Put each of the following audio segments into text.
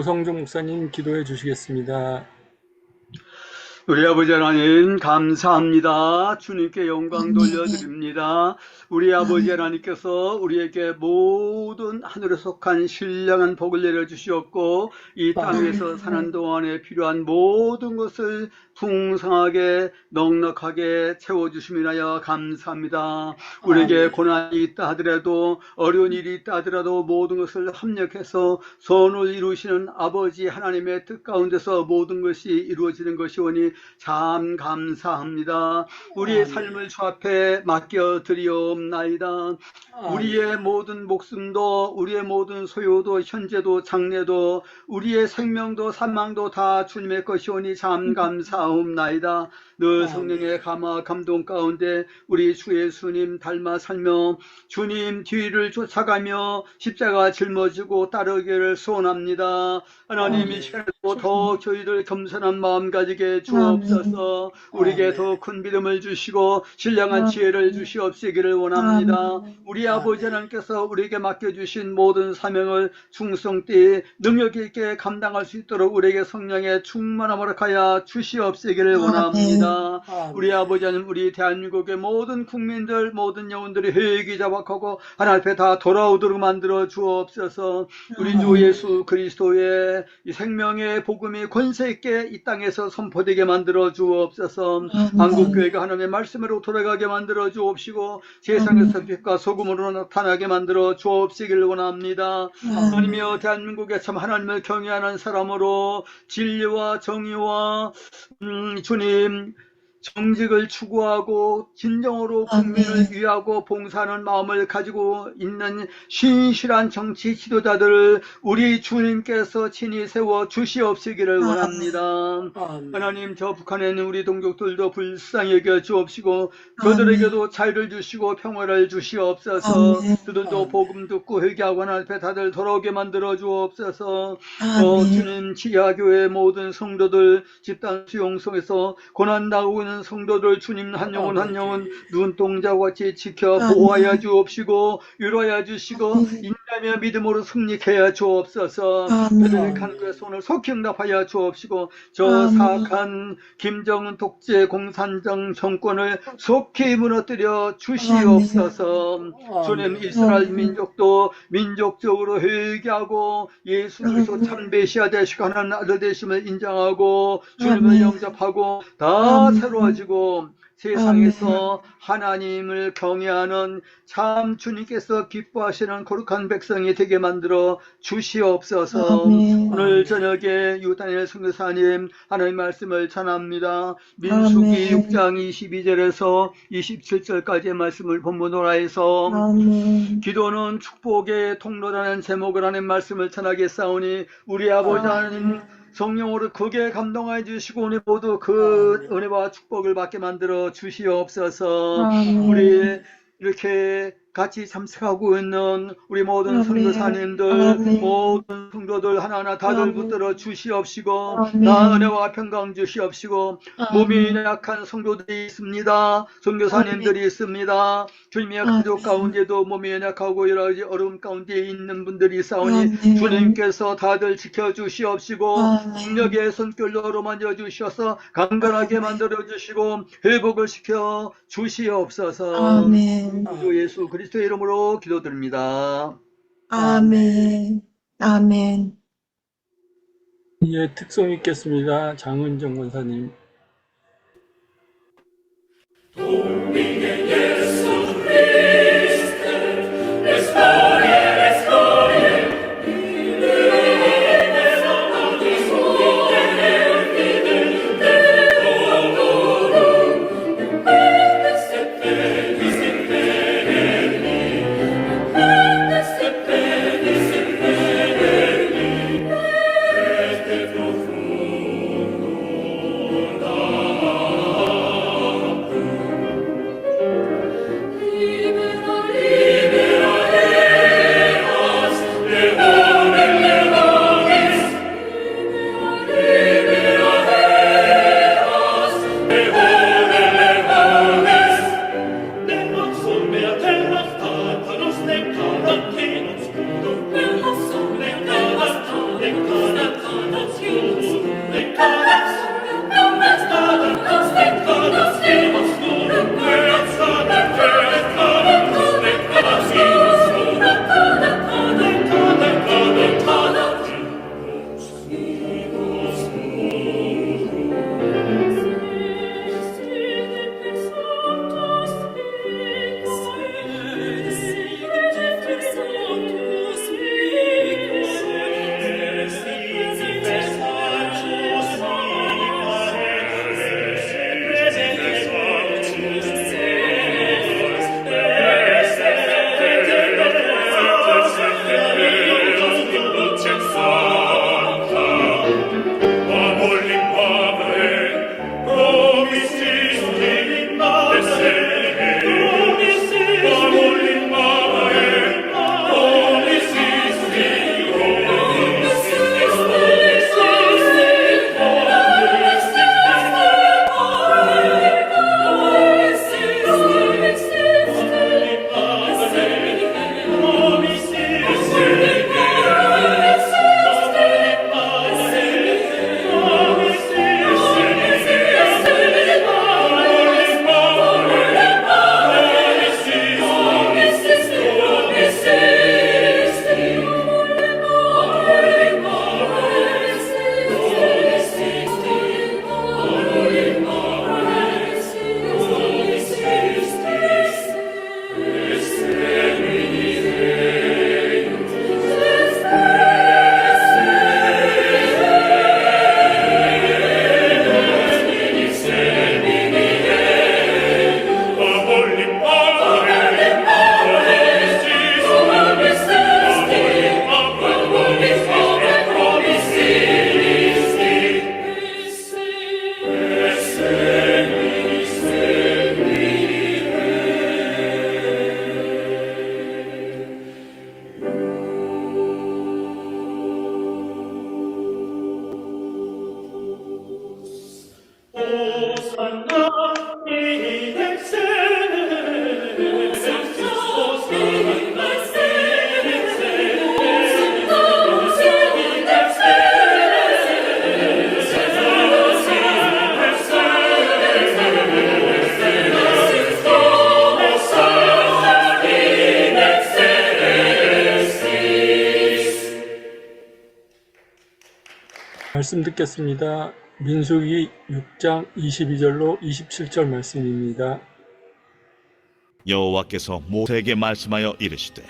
조성조 목사님 기도해 주시겠습니다. 우리 아버지 하나님 감사합니다. 주님께 영광 돌려드립니다. 우리 아버지 하나님께서 우리에게 모든 하늘에 속한 신령한 복을 내려주시었고 이 땅에서 사는 동안에 필요한 모든 것을 풍성하게 넉넉하게 채워주심이나여 감사합니다. 우리에게 고난이 있다 하더라도 어려운 일이 있다 하더라도 모든 것을 합력해서 선을 이루시는 아버지 하나님의 뜻 가운데서 모든 것이 이루어지는 것이오니 참 감사합니다. 우리의 삶을 주 앞에 맡겨드리옵나이다. 우리의 모든 목숨도 우리의 모든 소유도 현재도 장래도 우리의 생명도 사망도 다 주님의 것이오니 참 감사옵나이다. 늘 성령의 감화 감동 가운데 우리 주 예수님 닮아 살며 주님 뒤를 쫓아가며 십자가 짊어지고 따르기를 소원합니다. 하나님 이 시간에도 더 저희들 겸손한 마음 가지게 주옵소서. 우리에게 더 큰 믿음을 주시고 신령한 지혜를 주시옵시기를 원합니다. 우리 아버지 하나님께서 우리에게 맡겨주신 모든 사명을 충성되이 능력 있게 감당할 수 있도록 우리에게 성령의 충만함을 허락하여 주시옵시기를 원합니다. 우리 아버지 하나님, 우리 대한민국의 모든 국민들 모든 영혼들이 회개 자박하고 하나님 앞에 다 돌아오도록 만들어 주옵소서. 우리 주 예수 그리스도의 이 생명의 복음이 권세 있게 이 땅에서 선포되게 만들어 주옵소서. 한국교회가 하나님의 말씀으로 돌아가게 만들어 주옵시고 세상에서 빛과 소금으로 나타나게 만들어 주옵시기를 원합니다. 하나님이여 대한민국에 참 하나님을 경외하는 사람으로 진리와 정의와 주님 정직을 추구하고 진정으로 국민을 위하고 봉사하는 마음을 가지고 있는 신실한 정치 지도자들을 우리 주님께서 친히 세워 주시옵시기를 원합니다. 하나님, 저 북한에 있는 우리 동족들도 불쌍히 여겨 주옵시고 그들에게도 자유를 주시고 평화를 주시옵소서. 그들도 복음 듣고 회개하고 하나님 앞에 다들 돌아오게 만들어 주옵소서. 주님, 지하교회 모든 성도들 집단 수용성에서 고난당하고 있는 성도들 주님 한 영혼 한 영혼 눈동자와 같이 지켜 보호하여 주옵시고 위로하여 주시고 인자며 믿음으로 승리케 주옵소서. 그들의 간구의 손을 속히 응답하여 주옵시고 저 사악한 김정은 독재 공산당 정권을 속히 무너뜨려 주시옵소서. 주님, 이스라엘 민족도 민족적으로 회개하고 예수 그리스도 참 메시아 되시고 하나님 아들 되심을 인정하고 주님을 영접하고 다 새로워지고 세상에서 하나님을 경외하는 참 주님께서 기뻐하시는 거룩한 백성이 되게 만들어 주시옵소서. 오늘 저녁에 유다니엘 선교사님 하나님 말씀을 전합니다. 민수기 6장 22절에서 27절까지의 말씀을 본문으로 해서 기도는 축복의 통로라는 제목을 하는 말씀을 전하겠사오니 우리 아버지 하나님 성령으로 크게 감동하여 주시고 우리 모두 그 은혜와 축복을 받게 만들어 주시옵소서. 우리 이렇게 같이 참석하고 있는 우리 모든 선교사님들 모든 성도들 하나하나 다들 붙들어 주시옵시고 나 은혜와 평강 주시옵시고 몸이 약한 성도들이 있습니다. 선교사님들이 있습니다. 주님의 가족 가운데도 몸이 연약하고 여러 가지 어려움 가운데 있는 분들이 있사오니 주님께서 다들 지켜주시옵시고 능력의 손길로 만져 주셔서 강건하게 만들어 주시고 회복을 시켜 주시옵소서. 주 예수 그리스도의 이름으로 기도드립니다. 아멘. 아멘. 예, 특송 있겠습니다. 장은정 권사님. 동민의 예수 그리스도 레스토리에 믿음의 성도들 소개를 믿을 대도로 세페니 세페니 말씀 듣겠습니다. 민수기 6장 22절로 27절 말씀입니다. 여호와께서 모세에게 말씀하여 이르시되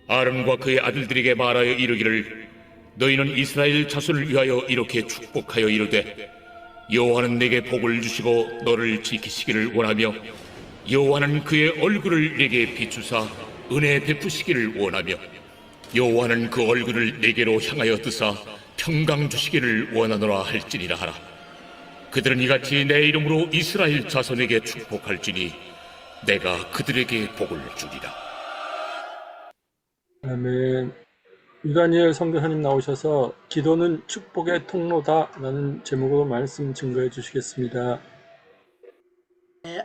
아론과 그의 아들들에게 말하여 이르기를 너희는 이스라엘 자손을 위하여 이렇게 축복하여 이르되 여호와는 내게 복을 주시고 너를 지키시기를 원하며 여호와는 그의 얼굴을 내게 비추사 은혜 베푸시기를 원하며 여호와는 그 얼굴을 내게로 향하여 드사 평강 주시기를 원하노라 할지니라 하라. 그들은 이같이 내 이름으로 이스라엘 자손에게 축복할지니 내가 그들에게 복을 주리라. 아멘. 유다니엘 선교사님 나오셔서 기도는 축복의 통로다라는 제목으로 말씀 증거해 주시겠습니다.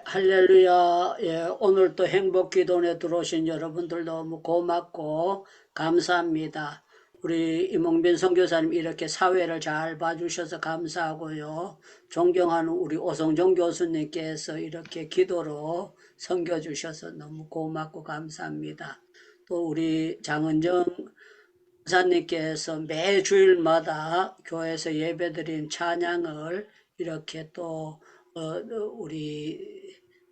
할렐루야. 오늘 또 행복기도원에 들어오신 여러분들 너무 고맙고 감사합니다. 우리 이몽빈 선교사님 이렇게 사회를 잘 봐주셔서 감사하고요. 존경하는 우리 오성종 교수님께서 이렇게 기도로 섬겨주셔서 너무 고맙고 감사합니다. 또 우리 장은정 목사님께서 매 주일마다 교회에서 예배드린 찬양을 이렇게 또 우리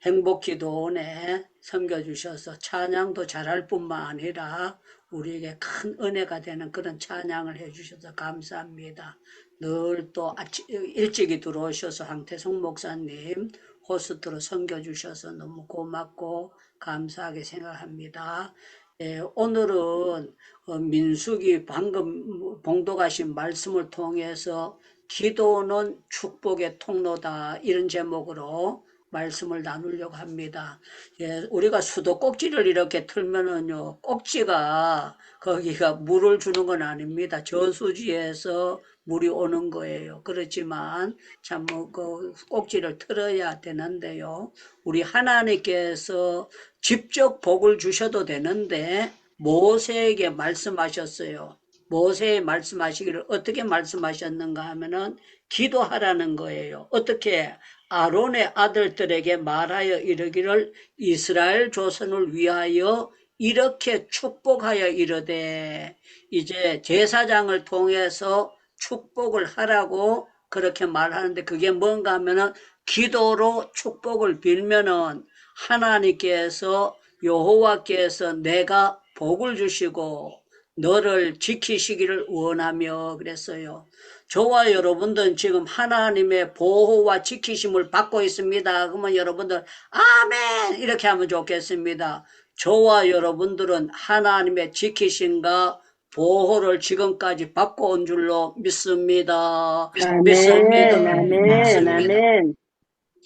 행복기도원에 섬겨주셔서 찬양도 잘할 뿐만 아니라 우리에게 큰 은혜가 되는 그런 찬양을 해주셔서 감사합니다. 늘 또 일찍이 들어오셔서 황태성 목사님 호스트로 섬겨주셔서 너무 고맙고 감사하게 생각합니다. 오늘은 민수기 방금 봉독하신 말씀을 통해서 기도는 축복의 통로다 이런 제목으로 말씀을 나누려고 합니다. 우리가 수도꼭지를 이렇게 틀면은요, 꼭지가 거기가 물을 주는 건 아닙니다. 저수지에서 물이 오는 거예요. 그렇지만 참 그 꼭지를 틀어야 되는데요. 우리 하나님께서 직접 복을 주셔도 되는데 모세에게 말씀하셨어요. 모세에 말씀하시기를 어떻게 말씀하셨는가 하면은 기도하라는 거예요. 어떻게? 아론의 아들들에게 말하여 이르기를 이스라엘 조선을 위하여 이렇게 축복하여 이르되, 이제 제사장을 통해서 축복을 하라고 그렇게 말하는데 그게 뭔가 하면은 기도로 축복을 빌면은 하나님께서 여호와께서 내가 복을 주시고 너를 지키시기를 원하며 그랬어요. 저와 여러분들은 지금 하나님의 보호와 지키심을 받고 있습니다. 그러면 여러분들 아멘 이렇게 하면 좋겠습니다. 저와 여러분들은 하나님의 지키심과 보호를 지금까지 받고 온 줄로 믿습니다. 믿습니다. 아멘.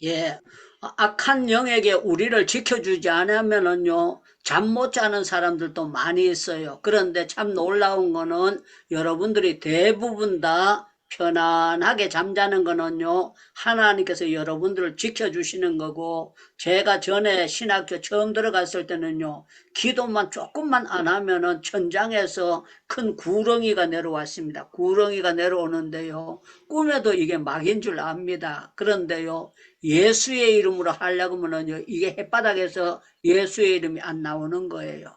예, 악한 영에게 우리를 지켜주지 않으면은요, 잠 못 자는 사람들도 많이 있어요. 그런데 참 놀라운 거는 여러분들이 대부분 다 편안하게 잠자는 거는요, 하나님께서 여러분들을 지켜주시는 거고, 제가 전에 신학교 처음 들어갔을 때는요, 기도만 조금만 안 하면은 천장에서 큰 구렁이가 내려왔습니다. 구렁이가 내려오는데요, 꿈에도 이게 막인 줄 압니다. 그런데요, 예수의 이름으로 하려고 하면은요, 이게 햇바닥에서 예수의 이름이 안 나오는 거예요.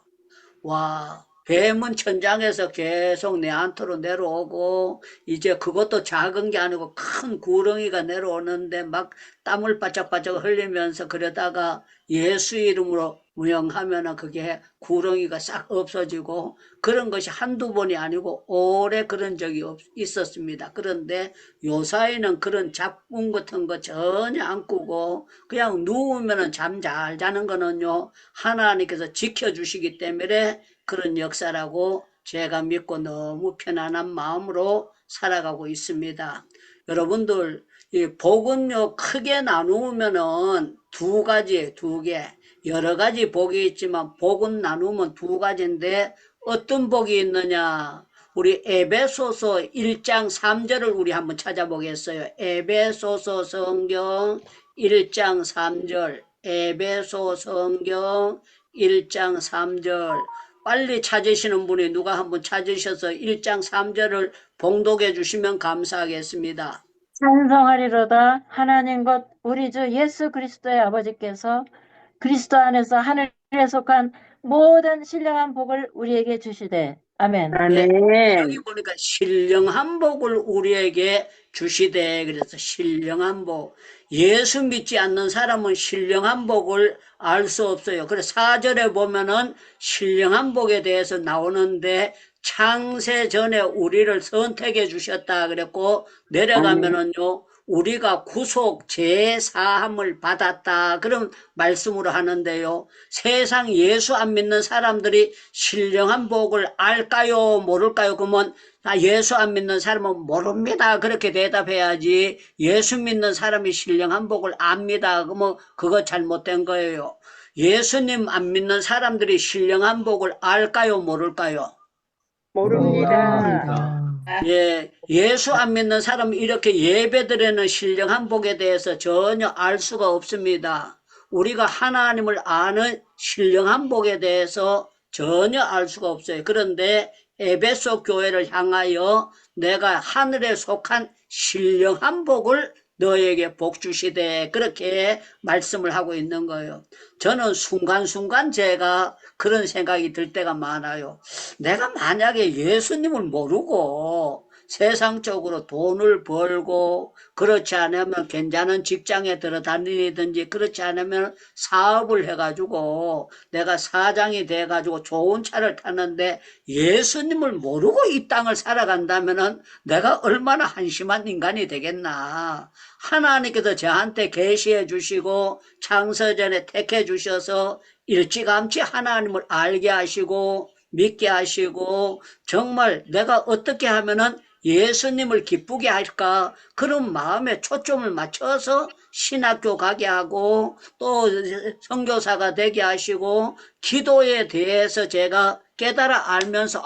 와, 뱀은 천장에서 계속 내한테로 내려오고, 이제 그것도 작은 게 아니고 큰 구렁이가 내려오는데 막 땀을 바짝바짝 흘리면서 그러다가 예수 이름으로 무영하면은 그게 구렁이가 싹 없어지고, 그런 것이 한두 번이 아니고 오래 그런 적이 있었습니다. 그런데 요사이는 그런 작품 같은 거 전혀 안 꾸고 그냥 누우면은 잠 잘 자는 거는요, 하나님께서 지켜주시기 때문에 그런 역사라고 제가 믿고 너무 편안한 마음으로 살아가고 있습니다. 여러분들, 이 복은요, 크게 나누면은 두 개, 여러 가지 복이 있지만 복은 나누면 두 가지인데 어떤 복이 있느냐? 우리 에베소서 1장 3절을 우리 한번 찾아보겠어요. 에베소서 성경 1장 3절, 에베소 성경 1장 3절. 빨리 찾으시는 분이 누가 한번 찾으셔서 1장 3절을 봉독해 주시면 감사하겠습니다. 찬송하리로다. 하나님 곧 우리 주 예수 그리스도의 아버지께서 그리스도 안에서 하늘에 속한 모든 신령한 복을 우리에게 주시되 아멘. 예, 여기 보니까 신령한 복을 우리에게 주시되, 그래서 신령한 복. 예수 믿지 않는 사람은 신령한 복을 알 수 없어요. 그래서 4절에 보면은 신령한 복에 대해서 나오는데, 창세 전에 우리를 선택해 주셨다 그랬고, 내려가면은요, 우리가 구속 제사함을 받았다 그런 말씀으로 하는데요. 세상 예수 안 믿는 사람들이 신령한 복을 알까요 모를까요? 그러면 예수 안 믿는 사람은 모릅니다 그렇게 대답해야지, 예수 믿는 사람이 신령한 복을 압니다 그러면 그거 잘못된 거예요. 예수님 안 믿는 사람들이 신령한 복을 알까요 모를까요? 모릅니다. 예, 예수 안 믿는 사람은 이렇게 예배드리는 신령한 복에 대해서 전혀 알 수가 없습니다. 우리가 하나님을 아는 신령한 복에 대해서 전혀 알 수가 없어요. 그런데 에베소 교회를 향하여 내가 하늘에 속한 신령한 복을 너에게 복 주시되 그렇게 말씀을 하고 있는 거예요. 저는 순간순간 제가 그런 생각이 들 때가 많아요. 내가 만약에 예수님을 모르고 세상적으로 돈을 벌고 그렇지 않으면 괜찮은 직장에 들어다니든지 그렇지 않으면 사업을 해가지고 내가 사장이 돼가지고 좋은 차를 타는데 예수님을 모르고 이 땅을 살아간다면은 내가 얼마나 한심한 인간이 되겠나. 하나님께서 저한테 계시해 주시고 창세전에 택해 주셔서 일찌감치 하나님을 알게 하시고 믿게 하시고 정말 내가 어떻게 하면은 예수님을 기쁘게 할까 그런 마음에 초점을 맞춰서 신학교 가게 하고 또 선교사가 되게 하시고 기도에 대해서 제가 깨달아 알면서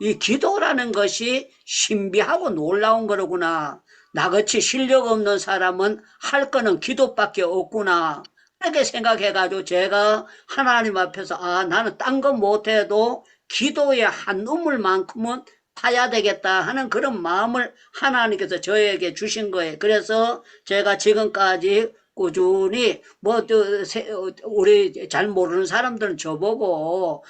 이 기도라는 것이 신비하고 놀라운 거로구나. 나같이 실력 없는 사람은 할 거는 기도밖에 없구나. 그렇게 생각해가지고 제가 하나님 앞에서 나는 딴 거 못해도 기도의 한 우물만큼은 파야 되겠다 하는 그런 마음을 하나님께서 저에게 주신 거예요. 그래서 제가 지금까지 꾸준히 우리 잘 모르는 사람들은 저보고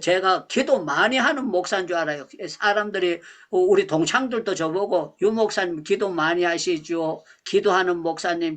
제가 기도 많이 하는 목사인 줄 알아요. 사람들이 우리 동창들도 저보고 유 목사님 기도 많이 하시죠. 기도하는 목사님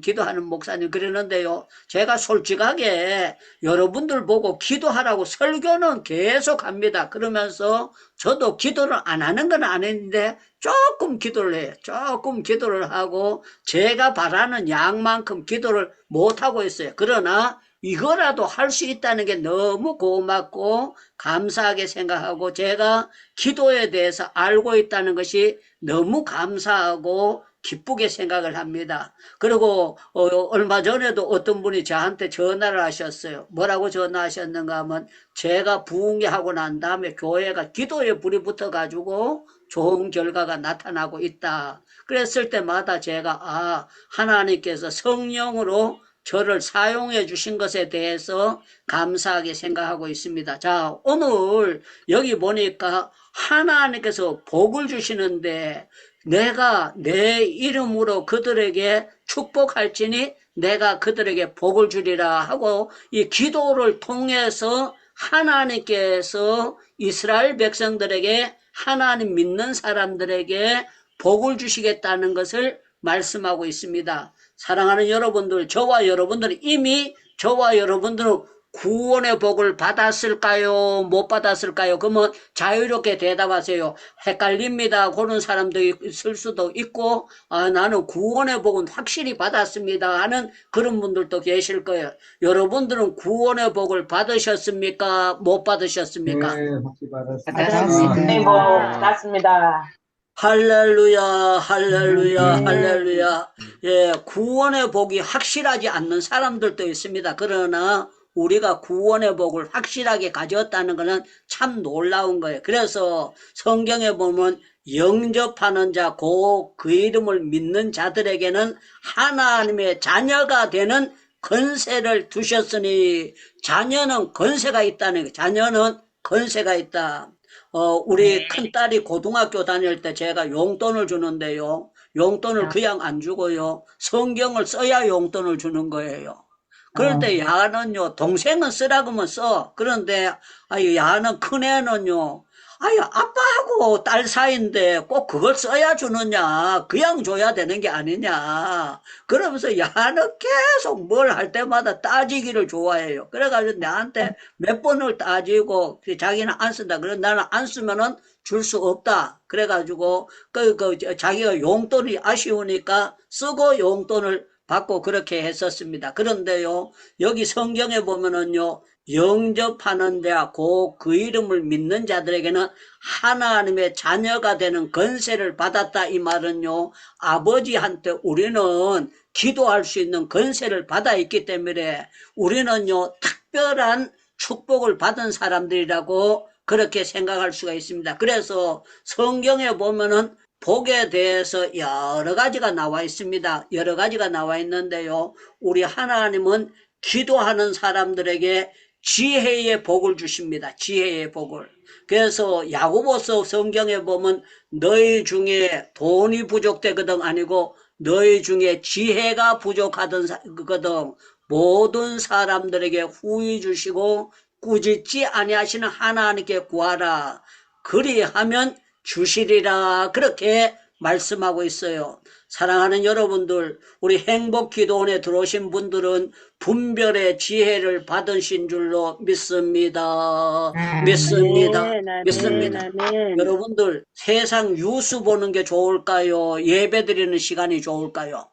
그러는데요. 제가 솔직하게 여러분들 보고 기도하라고 설교는 계속 합니다. 그러면서 저도 기도를 안 하는 건 아닌데 조금 기도를 해요. 조금 기도를 하고 제가 바라는 양만큼 기도를 못하고 있어요. 그러나 이거라도 할 수 있다는 게 너무 고맙고 감사하게 생각하고 제가 기도에 대해서 알고 있다는 것이 너무 감사하고 기쁘게 생각을 합니다. 그리고 얼마 전에도 어떤 분이 저한테 전화를 하셨어요. 뭐라고 전화하셨는가 하면 제가 부흥회하고 난 다음에 교회가 기도에 불이 붙어가지고 좋은 결과가 나타나고 있다. 그랬을 때마다 제가 하나님께서 성령으로 저를 사용해 주신 것에 대해서 감사하게 생각하고 있습니다. 자, 오늘 여기 보니까 하나님께서 복을 주시는데 내가 내 이름으로 그들에게 축복할지니 내가 그들에게 복을 주리라 하고 이 기도를 통해서 하나님께서 이스라엘 백성들에게 하나님 믿는 사람들에게 복을 주시겠다는 것을 말씀하고 있습니다. 사랑하는 여러분들, 저와 여러분들은 이미 저와 여러분들은 구원의 복을 받았을까요? 못 받았을까요? 그러면 자유롭게 대답하세요. 헷갈립니다. 그런 사람도 있을 수도 있고 나는 구원의 복은 확실히 받았습니다 하는 그런 분들도 계실 거예요. 여러분들은 구원의 복을 받으셨습니까? 못 받으셨습니까? 네, 확실히 받았습니다. 받았습니다. 할렐루야, 할렐루야, 할렐루야. 예, 구원의 복이 확실하지 않는 사람들도 있습니다. 그러나 우리가 구원의 복을 확실하게 가졌다는 것은 참 놀라운 거예요. 그래서 성경에 보면 영접하는 자, 그 이름을 믿는 자들에게는 하나님의 자녀가 되는 권세를 두셨으니 자녀는 권세가 있다는 거예요. 자녀는 권세가 있다. 우리 큰딸이 고등학교 다닐 때 제가 용돈을 주는데요. 용돈을 그냥 안 주고요. 성경을 써야 용돈을 주는 거예요. 그럴 때 야는요, 동생은 쓰라고 하면 써. 그런데 야는 큰애는요, 아유, 아빠하고 딸 사이인데 꼭 그걸 써야 주느냐, 그냥 줘야 되는 게 아니냐. 그러면서 야는 계속 뭘 할 때마다 따지기를 좋아해요. 그래가지고 나한테 몇 번을 따지고 자기는 안 쓴다. 그래 나는 안 쓰면은 줄 수 없다. 그래가지고 자기가 용돈이 아쉬우니까 쓰고 용돈을 받고 그렇게 했었습니다. 그런데요, 여기 성경에 보면은요, 영접하는 자, 그 이름을 믿는 자들에게는 하나님의 자녀가 되는 권세를 받았다. 이 말은요, 아버지한테 우리는 기도할 수 있는 권세를 받아 있기 때문에 우리는요, 특별한 축복을 받은 사람들이라고 그렇게 생각할 수가 있습니다. 그래서 성경에 보면은 복에 대해서 여러 가지가 나와 있습니다. 여러 가지가 나와 있는데요. 우리 하나님은 기도하는 사람들에게 지혜의 복을 주십니다. 지혜의 복을. 그래서 야고보서 성경에 보면 너희 중에 돈이 부족되거든 아니고 너희 중에 지혜가 부족하거든 모든 사람들에게 후히 주시고 꾸짖지 아니하시는 하나님께 구하라. 그리하면 주시리라. 그렇게 말씀하고 있어요. 사랑하는 여러분들, 우리 행복기도원에 들어오신 분들은 분별의 지혜를 받으신 줄로 믿습니다. 믿습니다. 아멘, 믿습니다. 아멘, 아멘. 여러분들, 세상 뉴스 보는 게 좋을까요? 예배 드리는 시간이 좋을까요?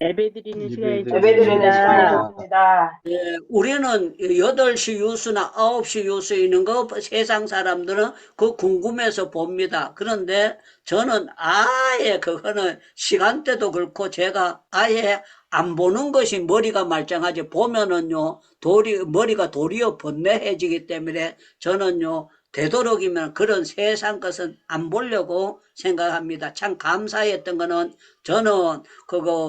예배 드리는 시간이 예배드리는 좋습니다. 예, 우리는 8시 뉴스나 9시 뉴스 있는 거 세상 사람들은 그 궁금해서 봅니다. 그런데 저는 아예 그거는 시간대도 그렇고 제가 아예 안 보는 것이 머리가 말짱하지 보면은요, 머리가 도리어 번뇌해지기 때문에 저는요, 되도록이면 그런 세상 것은 안 보려고 생각합니다. 참 감사했던 거는 저는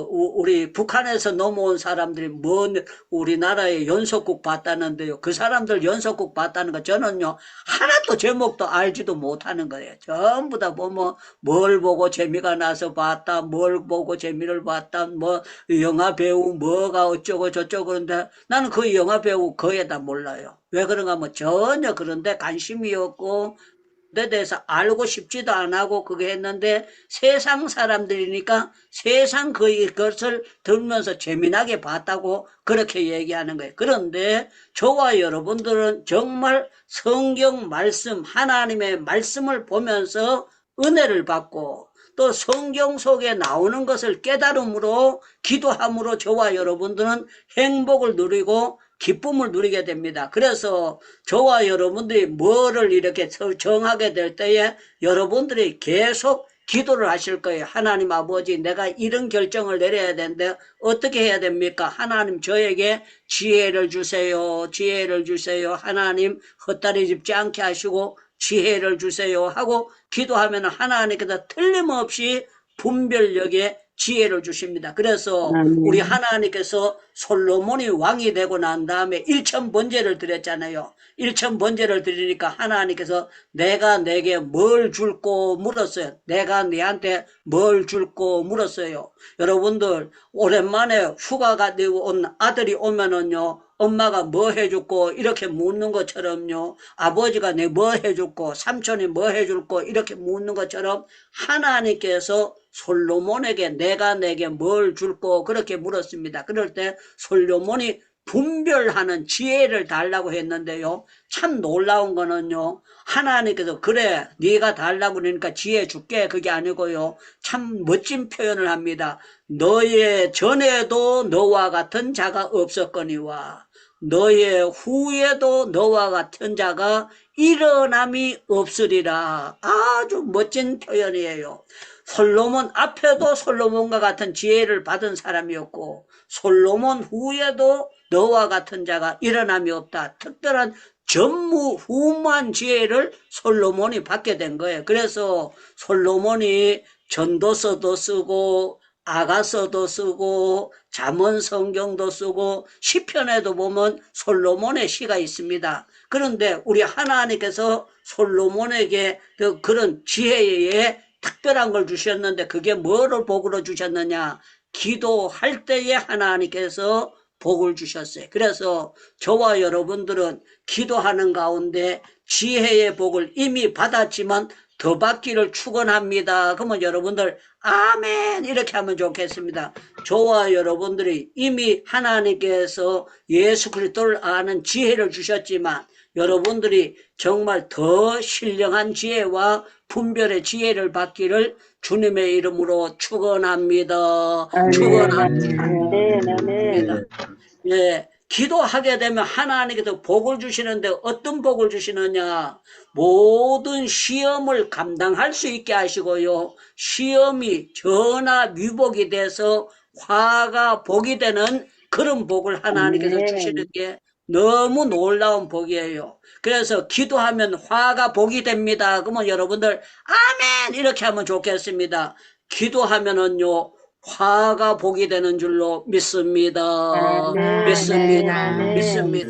우리 북한에서 넘어온 사람들이 우리나라에 연속국 봤다는데요. 그 사람들 연속국 봤다는 거 저는요 하나도 제목도 알지도 못하는 거예요. 전부 다 보면 뭘 보고 재미가 나서 봤다, 뭘 보고 재미를 봤다, 뭐 영화 배우 뭐가 어쩌고 저쩌고 그런데 나는 그 영화 배우 거의 다 몰라요. 왜 그런가 하면 전혀 그런데 관심이 없고 에 대해서 알고 싶지도 안 하고 그게 했는데 세상 사람들이니까 세상 그것을 들으면서 재미나게 봤다고 그렇게 얘기하는 거예요. 그런데 저와 여러분들은 정말 성경 말씀, 하나님의 말씀을 보면서 은혜를 받고 또 성경 속에 나오는 것을 깨달음으로 기도함으로 저와 여러분들은 행복을 누리고 기쁨을 누리게 됩니다. 그래서 저와 여러분들이 뭐를 이렇게 정하게 될 때에 여러분들이 계속 기도를 하실 거예요. 하나님 아버지, 내가 이런 결정을 내려야 되는데 어떻게 해야 됩니까? 하나님 저에게 지혜를 주세요. 지혜를 주세요. 하나님 헛다리 짚지 않게 하시고 지혜를 주세요 하고 기도하면 하나님께서 틀림없이 분별력에 지혜를 주십니다. 그래서 우리 하나님께서 솔로몬이 왕이 되고 난 다음에 1000번제를 드렸잖아요. 1000번제를 드리니까 하나님께서 내가 내게 뭘 줄고 물었어요. 내가 네한테 뭘 줄고 물었어요. 여러분들 오랜만에 휴가가 온 아들이 오면은요, 엄마가 뭐 해줬고 이렇게 묻는 것처럼요, 아버지가 내 뭐 해줬고 삼촌이 뭐 해줄고 이렇게 묻는 것처럼 하나님께서 솔로몬에게 내가 내게 뭘 줄고 그렇게 물었습니다. 그럴 때 솔로몬이 분별하는 지혜를 달라고 했는데요, 참 놀라운 거는요, 하나님께서 그래 네가 달라고 그러니까 지혜 줄게 그게 아니고요, 참 멋진 표현을 합니다. 너의 전에도 너와 같은 자가 없었거니와 너의 후에도 너와 같은 자가 일어남이 없으리라. 아주 멋진 표현이에요. 솔로몬 앞에도 솔로몬과 같은 지혜를 받은 사람이었고 솔로몬 후에도 너와 같은 자가 일어남이 없다. 특별한 전무후무한 지혜를 솔로몬이 받게 된 거예요. 그래서 솔로몬이 전도서도 쓰고 아가서도 쓰고 잠언 성경도 쓰고 시편에도 보면 솔로몬의 시가 있습니다. 그런데 우리 하나님께서 솔로몬에게 그런 지혜에 특별한 걸 주셨는데 그게 뭐를 복으로 주셨느냐? 기도할 때에 하나님께서 복을 주셨어요. 그래서 저와 여러분들은 기도하는 가운데 지혜의 복을 이미 받았지만 더 받기를 축원합니다. 그러면 여러분들 아멘 이렇게 하면 좋겠습니다. 저와 여러분들이 이미 하나님께서 예수 그리스도를 아는 지혜를 주셨지만 여러분들이 정말 더 신령한 지혜와 분별의 지혜를 받기를 주님의 이름으로 축원합니다. 축원합니다. 아멘. 예, 기도하게 되면 하나님께서 복을 주시는데 어떤 복을 주시느냐? 모든 시험을 감당할 수 있게 하시고요. 시험이 전화 위복이 돼서 화가 복이 되는 그런 복을 하나님께서 아멘. 주시는 게 너무 놀라운 복이에요. 그래서 기도하면 화가 복이 됩니다. 그러면 여러분들 아멘 이렇게 하면 좋겠습니다. 기도하면은요 화가 복이 되는 줄로 믿습니다. 믿습니다. 아멘. 믿습니다.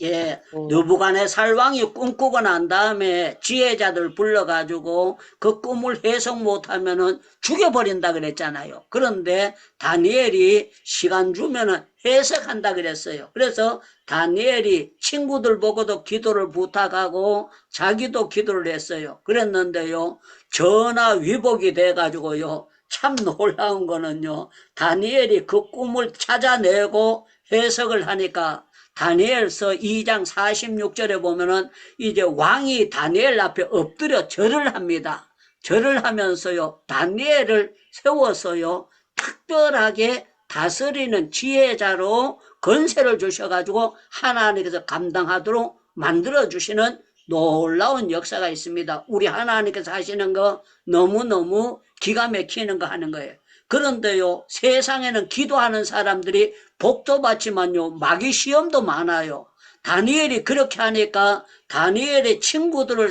예, 느부갓네살 왕이 꿈꾸고 난 다음에 지혜자들 불러가지고 그 꿈을 해석 못하면은 죽여버린다 그랬잖아요. 그런데 다니엘이 시간 주면은 해석한다 그랬어요. 그래서 다니엘이 친구들 보고도 기도를 부탁하고 자기도 기도를 했어요. 그랬는데요, 전화 위복이 돼가지고요, 참 놀라운 거는요, 다니엘이 그 꿈을 찾아내고 해석을 하니까 다니엘서 2장 46절에 보면은 이제 왕이 다니엘 앞에 엎드려 절을 합니다. 절을 하면서요, 다니엘을 세워서요, 특별하게 다스리는 지혜자로 건세를 주셔가지고 하나님께서 감당하도록 만들어주시는 놀라운 역사가 있습니다. 우리 하나님께서 하시는 거 너무너무 기가 막히는 거 하는 거예요. 그런데요, 세상에는 기도하는 사람들이 복도 받지만요, 마귀 시험도 많아요. 다니엘이 그렇게 하니까 다니엘의 친구들을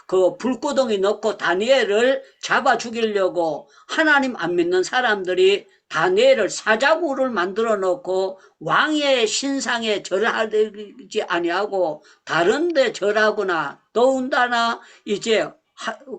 그 불구덩이 넣고 다니엘을 잡아 죽이려고 하나님 안 믿는 사람들이 다니엘을 사자구를 만들어 놓고 왕의 신상에 절하지 아니하고 다른데 절하거나 더군다나 이제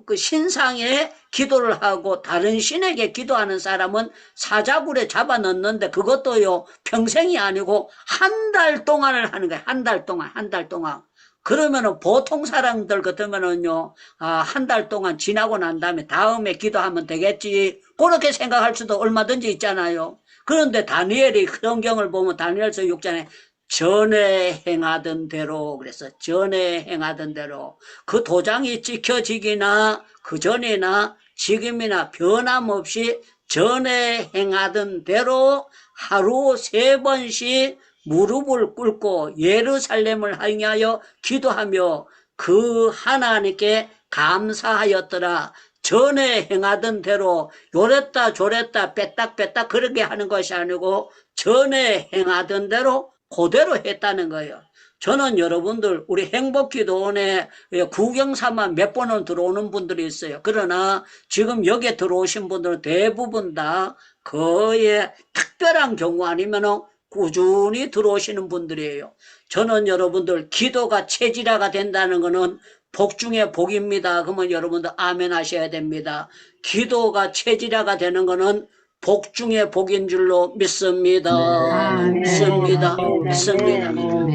그 신상에 기도를 하고 다른 신에게 기도하는 사람은 사자굴에 잡아 넣는데 그것도요 평생이 아니고 한 달 동안을 하는 거예요. 한 달 동안. 그러면은 보통 사람들 같으면은요, 한 달 동안 지나고 난 다음에 다음에 기도하면 되겠지. 그렇게 생각할 수도 얼마든지 있잖아요. 그런데 다니엘이 성경을 보면 다니엘서 6장에 전에 행하던 대로 그래서 전에 행하던 대로 그 도장이 찍혀지기나 그 전이나 지금이나 변함없이 전에 행하던 대로 하루 3번씩 무릎을 꿇고 예루살렘을 향하여 기도하며 그 하나님께 감사하였더라. 전에 행하던 대로 요랬다 저랬다 뺐딱 그렇게 하는 것이 아니고 전에 행하던 대로 그대로 했다는 거예요. 저는 여러분들 우리 행복기도원에 구경삼아 몇 번은 들어오는 분들이 있어요. 그러나 지금 여기에 들어오신 분들은 대부분 다 거의 특별한 경우 아니면은 꾸준히 들어오시는 분들이에요. 저는 여러분들 기도가 체질화가 된다는 것은 복 중에 복입니다. 그러면 여러분들 아멘 하셔야 됩니다. 기도가 체질화가 되는 것은 복 중에 복인 줄로 믿습니다. 믿습니다.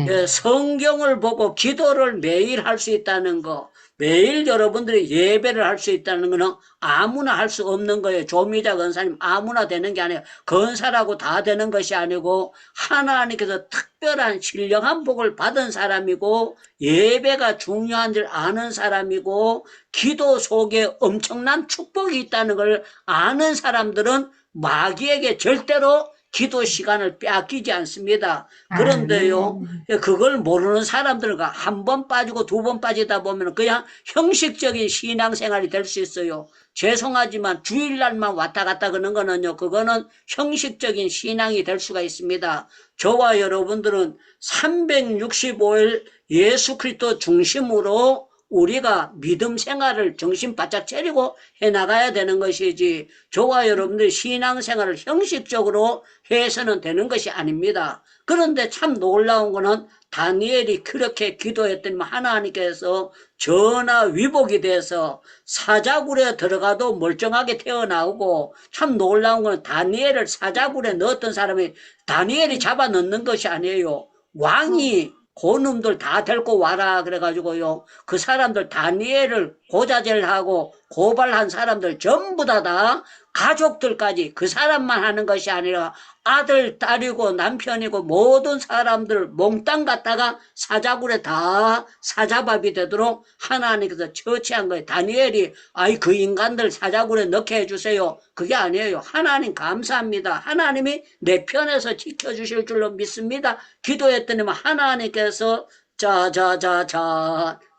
예, 성경을 보고 기도를 매일 할 수 있다는 거, 매일 여러분들이 예배를 할 수 있다는 거는 아무나 할 수 없는 거예요. 조미자 권사님 아무나 되는 게 아니에요. 권사라고 다 되는 것이 아니고 하나님께서 특별한 신령한 복을 받은 사람이고 예배가 중요한 줄 아는 사람이고 기도 속에 엄청난 축복이 있다는 걸 아는 사람들은 마귀에게 절대로 기도 시간을 빼앗기지 않습니다. 그런데요, 그걸 모르는 사람들은 한 번 빠지고 2번 빠지다 보면 그냥 형식적인 신앙생활이 될 수 있어요. 죄송하지만 주일날만 왔다 갔다 그러는 거는요, 그거는 형식적인 신앙이 될 수가 있습니다. 저와 여러분들은 365일 예수 그리스도 중심으로 우리가 믿음 생활을 정신 바짝 차리고 해나가야 되는 것이지 저와 여러분들이 신앙생활을 형식적으로 해서는 되는 것이 아닙니다. 그런데 참 놀라운 거는 다니엘이 그렇게 기도했더니 하나님께서 전화 위복이 돼서 사자굴에 들어가도 멀쩡하게 태어나오고 참 놀라운 건 다니엘을 사자굴에 넣었던 사람이 다니엘이 잡아 넣는 것이 아니에요. 왕이 고놈들 다 데리고 와라 그래가지고요. 그 사람들 다니엘을 고자질하고 고발한 사람들 전부 다 가족들까지 그 사람만 하는 것이 아니라 아들, 딸이고 남편이고 모든 사람들 몽땅 갖다가 사자굴에 다 사자밥이 되도록 하나님께서 처치한 거예요. 다니엘이 아이 그 인간들 사자굴에 넣게 해주세요. 그게 아니에요. 하나님 감사합니다. 하나님이 내 편에서 지켜주실 줄로 믿습니다. 기도했더니만 하나님께서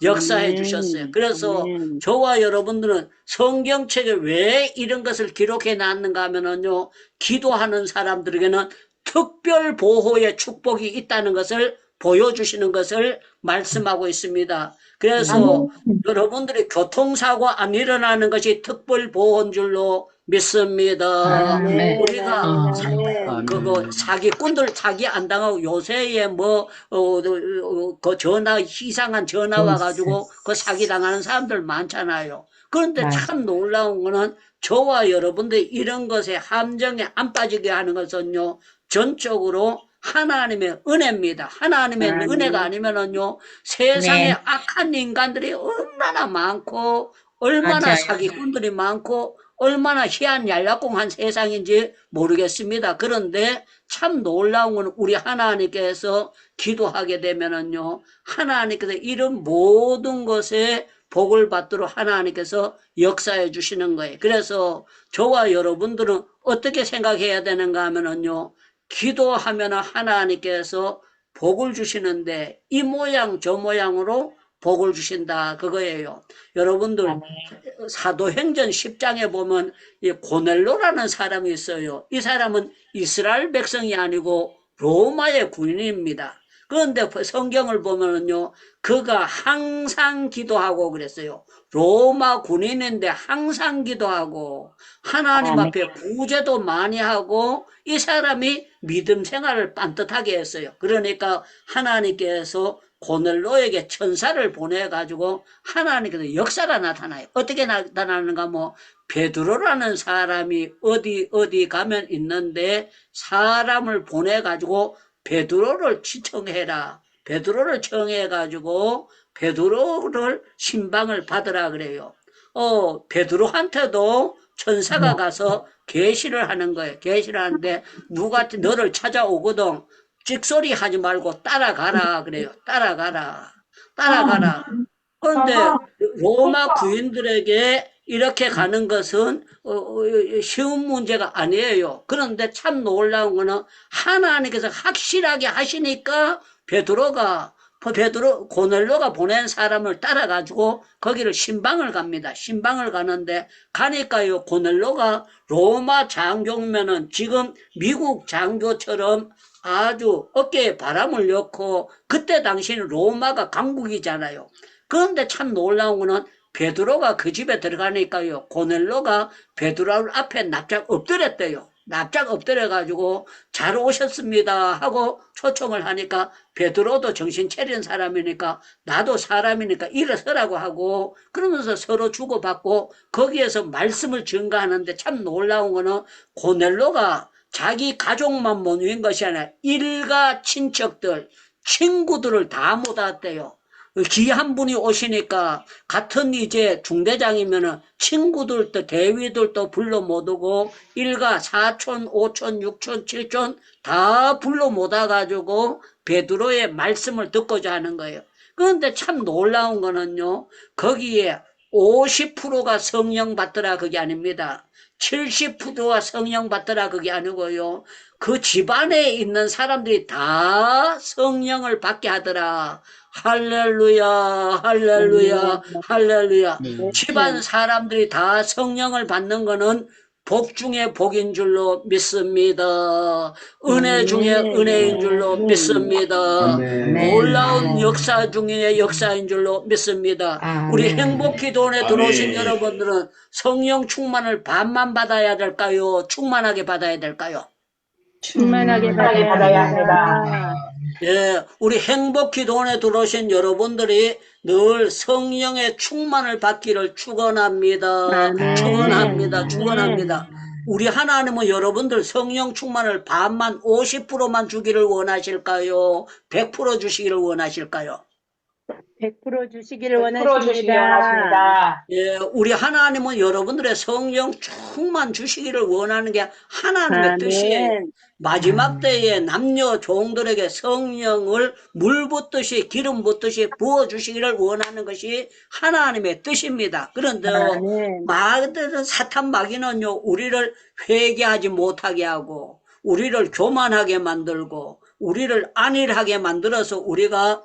역사해 주셨어요. 그래서 저와 여러분들은 성경책에 왜 이런 것을 기록해 놨는가 하면은요, 기도하는 사람들에게는 특별 보호의 축복이 있다는 것을 보여주시는 것을 말씀하고 있습니다. 그래서 여러분들이 교통사고 안 일어나는 것이 특별 보호인 줄로 믿습니다. 우리가 그거 사기꾼들 사기 안 당하고 요새에 그 전화 이상한 전화 와가지고 그 사기 당하는 사람들 많잖아요. 그런데 참 놀라운 거는 저와 여러분들 이런 것에 함정에 안 빠지게 하는 것은요, 전적으로 하나님의 은혜입니다. 하나님의 은혜가 아니면은요, 세상에 악한 인간들이 얼마나 많고, 얼마나 사기꾼들이 많고, 얼마나 희한 얄약공한 세상인지 모르겠습니다. 그런데 참 놀라운 건 우리 하나님께서 기도하게 되면은요, 하나님께서 이런 모든 것에 복을 받도록 하나님께서 역사해 주시는 거예요. 그래서 저와 여러분들은 어떻게 생각해야 되는가 하면은요, 기도하면은 하나님께서 복을 주시는데 이 모양 저 모양으로 복을 주신다 그거예요. 여러분들 사도행전 10장에 보면 이 고넬로라는 사람이 있어요. 이 사람은 이스라엘 백성이 아니고 로마의 군인입니다. 그런데 성경을 보면은요, 그가 항상 기도하고 그랬어요. 로마 군인인데 항상 기도하고 하나님 앞에 구제도 많이 하고 이 사람이 믿음 생활을 반듯하게 했어요. 그러니까 하나님께서 고넬로에게 천사를 보내가지고 하나님께서 역사가 나타나요. 어떻게 나타나는가? 베드로라는 사람이 어디 가면 있는데 사람을 보내가지고 베드로를 지청해라. 베드로를 청해가지고 베드로를 신방을 받으라 그래요. 베드로한테도 천사가 가서 계시를 하는 거예요. 계시를 하는데 누가 너를 찾아오거든. 찍소리 하지 말고 따라가라 그래요. 따라가라. 그런데 로마 군인들에게 이렇게 가는 것은 쉬운 문제가 아니에요. 그런데 참 놀라운 거는 하나님께서 확실하게 하시니까 고넬로가 보낸 사람을 따라가지고 거기를 신방을 갑니다. 신방을 가는데 가니까요, 고넬로가 로마 장교면은 지금 미국 장교처럼 아주 어깨에 바람을 넣고 그때 당시에는 로마가 강국이잖아요. 그런데 참 놀라운 거는 베드로가 그 집에 들어가니까요, 고넬로가 베드로 앞에 납작 엎드렸대요. 납작 엎드려가지고 잘 오셨습니다 하고 초청을 하니까 베드로도 정신 차린 사람이니까 나도 사람이니까 일어서라고 하고 그러면서 서로 주고받고 거기에서 말씀을 증거하는데 참 놀라운 거는 고넬로가 자기 가족만 모인 것이 아니라 일가 친척들, 친구들을 다 모았대요. 귀한 분이 오시니까 같은 이제 중대장이면은 친구들도 대위들도 불러 못 오고 일가 사촌, 오촌, 육촌, 칠촌 다 불러 못 와가지고 베드로의 말씀을 듣고자 하는 거예요. 그런데 참 놀라운 거는요, 거기에 50%가 성령 받더라 그게 아닙니다. 70%가 성령 받더라 그게 아니고요, 그 집안에 있는 사람들이 다 성령을 받게 하더라. 할렐루야, 할렐루야, 할렐루야. 집안 사람들이 다 성령을 받는 거는 복 중에 복인 줄로 믿습니다. 은혜 중에 은혜인 줄로 믿습니다. 놀라운 역사 중에 역사인 줄로 믿습니다. 우리 행복기도원에 들어오신 여러분들은 성령 충만을 반만 받아야 될까요? 충만하게 받아야 될까요? 충만하게 받아야 합니다. 예, 우리 행복기도원에 들어오신 여러분들이 늘 성령의 충만을 받기를 축원합니다. 축원합니다. 우리 하나님은 여러분들 성령 충만을 반만 50%만 주기를 원하실까요? 100% 주시기를 원하실까요? 100% 주시기를 100% 주시기 원하십니다. 원하십니다. 예, 우리 하나님은 여러분들의 성령 충만 주시기를 원하는 게 하나님의 뜻이에요. 아멘. 마지막 때에 남녀 종들에게 성령을 물 붓듯이 기름 붓듯이 부어주시기를 원하는 것이 하나님의 뜻입니다. 그런데요, 아멘. 사탄 마귀는요, 우리를 회개하지 못하게 하고, 우리를 교만하게 만들고, 우리를 안일하게 만들어서 우리가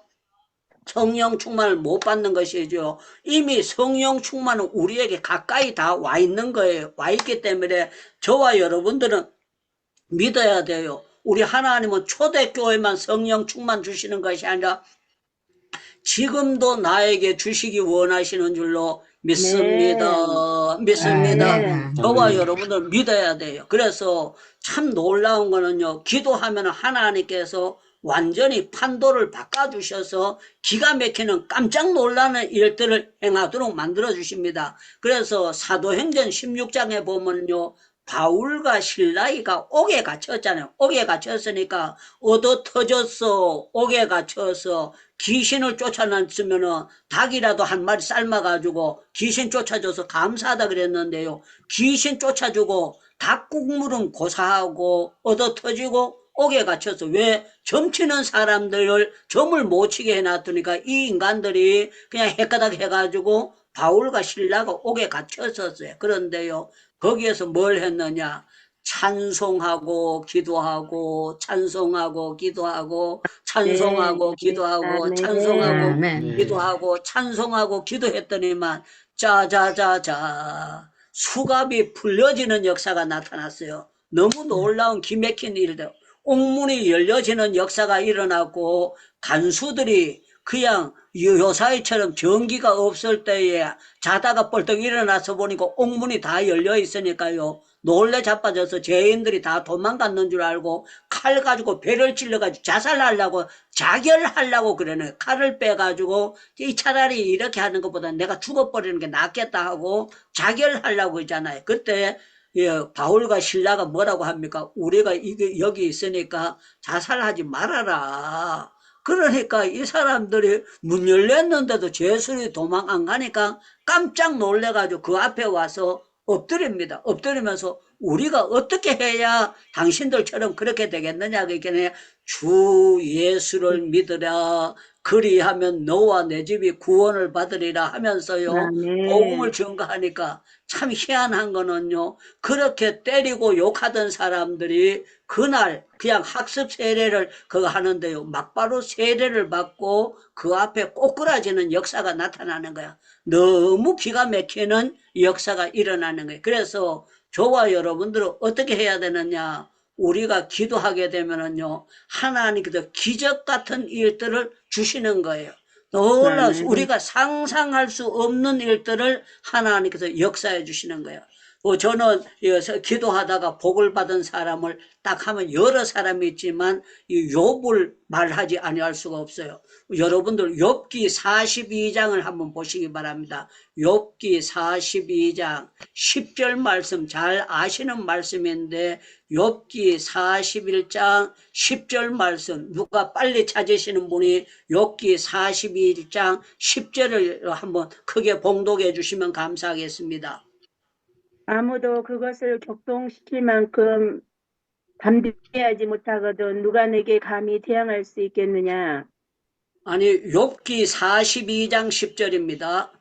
성령 충만을 못 받는 것이죠. 이미 성령 충만은 우리에게 가까이 다 와 있는 거예요. 와 있기 때문에 저와 여러분들은 믿어야 돼요. 우리 하나님은 초대교회만 성령 충만 주시는 것이 아니라 지금도 나에게 주시기 원하시는 줄로 믿습니다. 믿습니다. 아멘. 저와 여러분들 믿어야 돼요. 그래서 참 놀라운 거는요, 기도하면 하나님께서 완전히 판도를 바꿔주셔서 기가 막히는 깜짝 놀라는 일들을 행하도록 만들어주십니다. 그래서 사도행전 16장에 보면요, 바울과 실라이가 옥에 갇혔잖아요. 옥에 갇혔으니까 얻어 터졌어. 옥에 갇혀서 귀신을 쫓아냈으면은 닭이라도 한 마리 삶아가지고 귀신 쫓아줘서 감사하다 그랬는데요. 귀신 쫓아주고 닭 국물은 고사하고 얻어 터지고 옥에 갇혀서 왜 점치는 사람들을 점을 못 치게 해놨더니까 이 인간들이 그냥 헷가닥 해가지고 바울과 실라가 옥에 갇혔었어요. 그런데요, 거기에서 뭘 했느냐? 찬송하고 기도하고 찬송하고 기도하고 찬송하고 기도하고 아멘. 찬송하고 아멘. 기도하고 찬송하고 기도했더니만 자자자자 수갑이 풀려지는 역사가 나타났어요. 너무 놀라운 기맥힌 일들. 옥문이 열려지는 역사가 일어났고 간수들이 그냥 요사이처럼 전기가 없을 때에 자다가 벌떡 일어나서 보니까 옥문이 다 열려 있으니까요. 놀래 자빠져서 죄인들이 다 도망갔는 줄 알고 칼 가지고 배를 찔러가지고 자살하려고 자결하려고 그러네. 칼을 빼가지고 이 차라리 이렇게 하는 것보다 내가 죽어버리는 게 낫겠다 하고 자결하려고 했잖아요. 그때 바울과 실라가 뭐라고 합니까? 우리가 여기 있으니까 자살하지 말아라. 그러니까 이 사람들이 문 열렸는데도 죄수들이 도망 안 가니까 깜짝 놀래가지고 그 앞에 와서 엎드립니다. 엎드리면서 우리가 어떻게 해야 당신들처럼 그렇게 되겠느냐 그러니까 주 예수를 믿으라. 그리하면 너와 내 집이 구원을 받으리라 하면서요. 아멘. 복음을 전가하니까 참 희한한 거는요. 그렇게 때리고 욕하던 사람들이 그날 그냥 학습 세례를 그거 하는데요. 막바로 세례를 받고 그 앞에 꼬꾸라지는 역사가 나타나는 거야. 너무 기가 막히는 역사가 일어나는 거예요. 그래서 저와 여러분들은 어떻게 해야 되느냐. 우리가 기도하게 되면은요, 하나님께서 기적 같은 일들을 주시는 거예요. 놀라서 우리가 상상할 수 없는 일들을 하나님께서 역사해 주시는 거예요. 저는 기도하다가 복을 받은 사람을 딱 하면 여러 사람이 있지만 이 욥을 말하지 아니할 수가 없어요. 여러분들 욥기 42장을 한번 보시기 바랍니다. 욥기 42장 10절 말씀 잘 아시는 말씀인데 욥기 41장 10절 말씀 누가 빨리 찾으시는 분이 욥기 41장 10절을 한번 크게 봉독해 주시면 감사하겠습니다. 아무도 그것을 격동시킬 만큼 담대하지 못하거든 누가 내게 감히 대항할 수 있겠느냐. 아니 욥기 42장 10절입니다.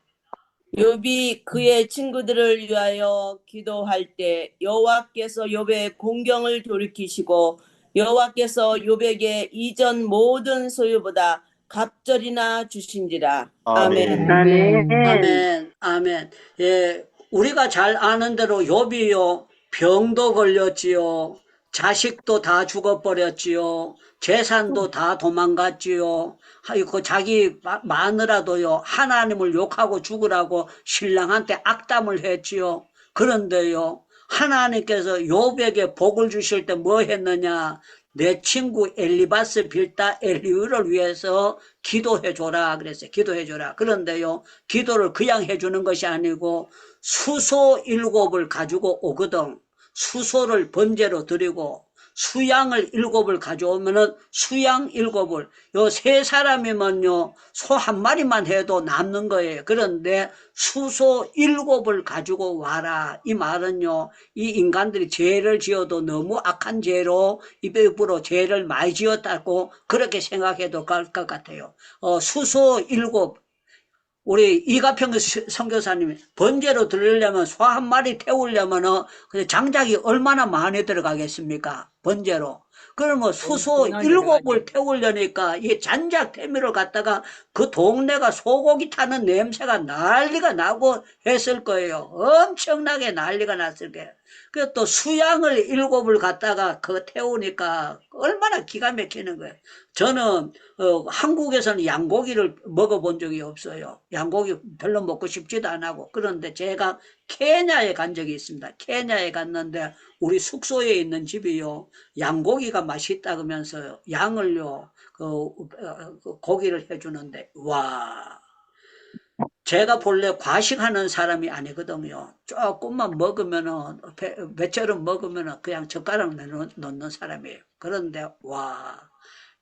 욥이 그의 친구들을 위하여 기도할 때 여호와께서 욥의 공경을 돌이키시고 여호와께서 욥에게 이전 모든 소유보다 갑절이나 주신지라. 아멘. 아멘. 아멘. 아멘. 예, 우리가 잘 아는 대로 욥이요 병도 걸렸지요. 자식도 다 죽어버렸지요. 재산도 다 도망갔지요. 그 자기 마누라도요 하나님을 욕하고 죽으라고 신랑한테 악담을 했지요. 그런데요 하나님께서 욥에게 복을 주실 때 뭐 했느냐. 내 친구 엘리바스 빌다 엘리우를 위해서 기도해줘라 그랬어요. 기도해줘라. 그런데요 기도를 그냥 해주는 것이 아니고 수소 7을 가지고 오거든. 수소를 번제로 드리고 수양을 7을 가져오면은 수양 7을 요 3사람이면요 소 1마리만 해도 남는 거예요. 그런데 수소 7을 가지고 와라. 이 말은요 이 인간들이 죄를 지어도 너무 악한 죄로 입으로 죄를 많이 지었다고 그렇게 생각해도 될 것 같아요. 수소 7 우리 이가평 선교사님이 번제로 드리려면 소 1마리 태우려면 장작이 얼마나 많이 들어가겠습니까? 번제로. 그러면 수소 7을 태우려니까 이 잔작 태미를 갖다가 그 동네가 소고기 타는 냄새가 난리가 나고 했을 거예요. 엄청나게 난리가 났을 거예요. 그 또 수양을 7을 갖다가 그 태우니까 얼마나 기가 막히는 거예요. 저는 한국에서는 양고기를 먹어본 적이 없어요. 양고기 별로 먹고 싶지도 안 하고. 그런데 제가 케냐에 간 적이 있습니다. 케냐에 갔는데 우리 숙소에 있는 집이요 양고기가 맛있다 그러면서 양을요 고기를 해주는데 와 제가 본래 과식하는 사람이 아니거든요. 조금만 먹으면은 배처럼 먹으면은 그냥 젓가락 넣는 사람이에요. 그런데 와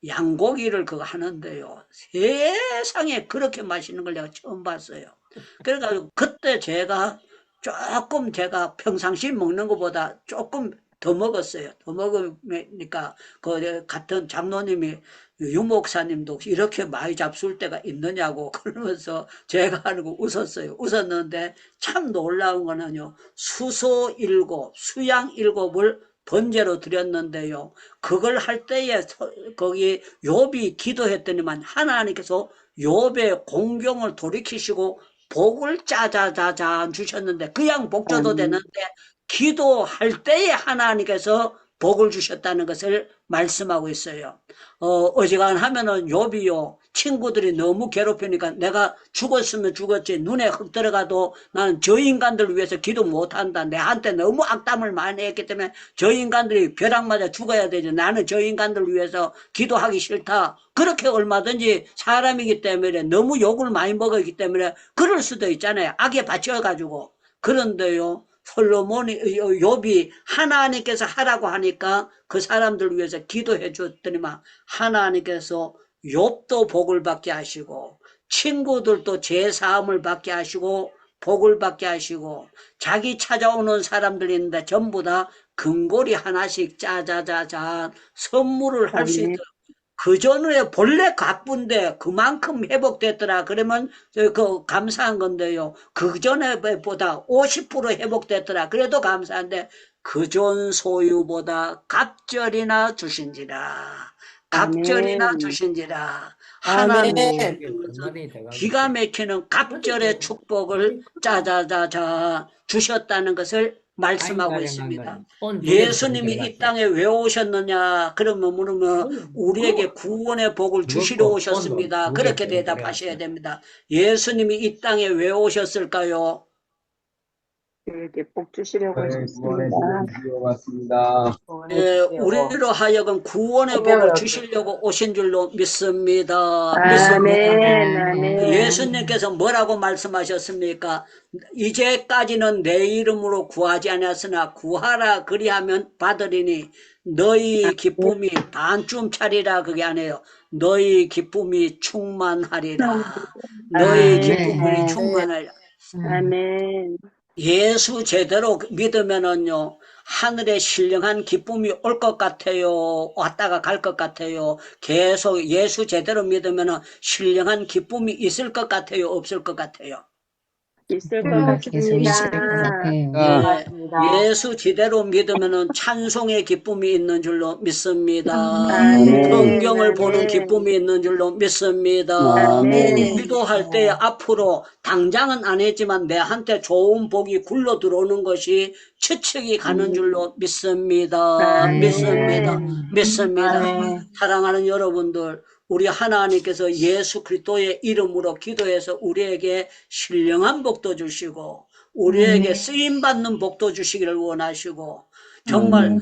양고기를 그거 하는데요 세상에 그렇게 맛있는 걸 내가 처음 봤어요. 그래가지고 그때 제가 조금 제가 평상시 먹는 것보다 조금 더 먹었어요. 더 먹으니까 그 같은 장로님이 유목사님도 이렇게 많이 잡술 때가 있느냐고 그러면서 제가 하고 웃었어요. 웃었는데 참 놀라운 거는요. 수소 7, 수양 7을 번제로 드렸는데요. 그걸 할 때에 거기 욥이 기도했더니만 하나님께서 욥의 공경을 돌이키시고 복을 짜자자자 주셨는데 그냥 복 줘도 되는데 기도할 때에 하나님께서 복을 주셨다는 것을 말씀하고 있어요. 어지간하면은 욥이요 친구들이 너무 괴롭히니까 내가 죽었으면 죽었지 눈에 흙 들어가도 나는 저 인간들 위해서 기도 못한다. 내한테 너무 악담을 많이 했기 때문에 저 인간들이 벼락 맞아 죽어야 되지. 나는 저 인간들 위해서 기도하기 싫다. 그렇게 얼마든지 사람이기 때문에 너무 욕을 많이 먹었기 때문에 그럴 수도 있잖아요. 악에 받쳐가지고. 그런데요 솔로몬이 욥이 하나님께서 하라고 하니까 그 사람들 위해서 기도해 줬더니만 하나님께서 욥도 복을 받게 하시고 친구들도 제사함을 받게 하시고 복을 받게 하시고 자기 찾아오는 사람들이 있는데 전부 다 금고리 하나씩 짜자자자 선물을 할 수 있도록 그 전에 본래 가쁜데 그만큼 회복됐더라. 그러면 그 감사한 건데요. 그 전에보다 50% 회복됐더라. 그래도 감사한데 그전 소유보다 갑절이나 주신지라. 갑절이나 아멘. 주신지라. 아멘. 하나님 기가 막히는 갑절의 축복을 짜자자자 주셨다는 것을 말씀하고 있습니다. 예수님이 이 땅에 왜 오셨느냐 그러면 물으면 우리에게 구원의 복을 주시러 오셨습니다. 그렇게 대답하셔야 됩니다. 예수님이 이 땅에 왜 오셨을까요? 우리에게 복 주시려고 맞습니다. 우리로 하여금 구원의 복을 주시려고 오신 줄로 믿습니다. 아멘. 아멘. 예수님께서 뭐라고 말씀하셨습니까? 이제까지는 내 이름으로 구하지 않았으나 구하라 그리하면 받으리니 너희 기쁨이 반쯤 차리라 그게 아니에요. 너희 기쁨이 충만하리라. 너희 기쁨이 충만하리라. 아멘. 예수 제대로 믿으면은요, 하늘에 신령한 기쁨이 올 것 같아요. 왔다가 갈 것 같아요. 계속 예수 제대로 믿으면은 신령한 기쁨이 있을 것 같아요. 없을 것 같아요. 있을 것 같습니다. 예수 제대로 믿으면은 찬송의 기쁨이 있는 줄로 믿습니다. 아멘. 성경을 보는 아멘. 기쁨이 있는 줄로 믿습니다. 아멘. 기도할 때 앞으로 당장은 안 했지만 내한테 좋은 복이 굴러 들어오는 것이 추측이 가는 줄로 믿습니다. 아멘. 믿습니다. 아멘. 사랑하는 여러분들, 우리 하나님께서 예수 그리스도의 이름으로 기도해서 우리에게 신령한 복도 주시고 우리에게 쓰임받는 복도 주시기를 원하시고 정말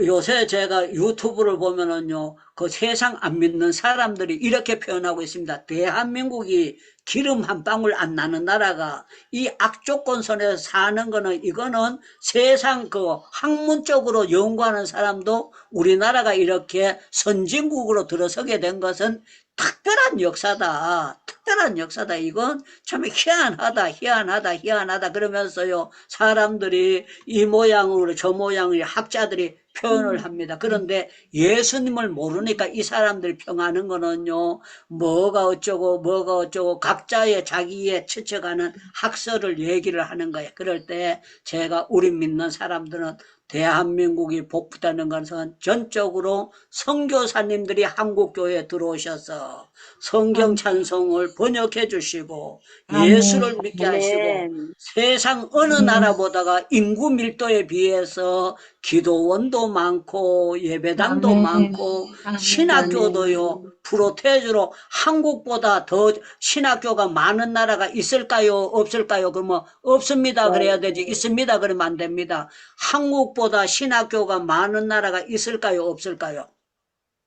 요새 제가 유튜브를 보면은요 그 세상 안 믿는 사람들이 이렇게 표현하고 있습니다. 대한민국이 기름 한 방울 안 나는 나라가 이 악조건 선에서 사는 거는 이거는 세상 그 학문적으로 연구하는 사람도 우리나라가 이렇게 선진국으로 들어서게 된 것은 특별한 역사다. 특별한 역사다. 이건 참 희한하다. 그러면서요, 사람들이 이 모양으로 저 모양으로 학자들이 표현을 합니다. 그런데 예수님을 모르니까 이 사람들이 평하는 거는요, 뭐가 어쩌고 각자의 자기의 추측하는 학설을 얘기를 하는 거예요. 그럴 때 제가 우리 믿는 사람들은 대한민국이 복되는 것은 전적으로 선교사님들이 한국교회에 들어오셔서 성경 찬송을 번역해 주시고 예수를 믿게 하시고 아멘. 세상 어느 나라보다가 인구 밀도에 비해서 기도원도 많고 예배당도 아멘. 많고 신학교도요 프로테즈로 한국보다 더 신학교가 많은 나라가 있을까요? 없을까요? 그러면 없습니다 그래야 되지 있습니다 그러면 안 됩니다. 한국보다 신학교가 많은 나라가 있을까요? 없을까요?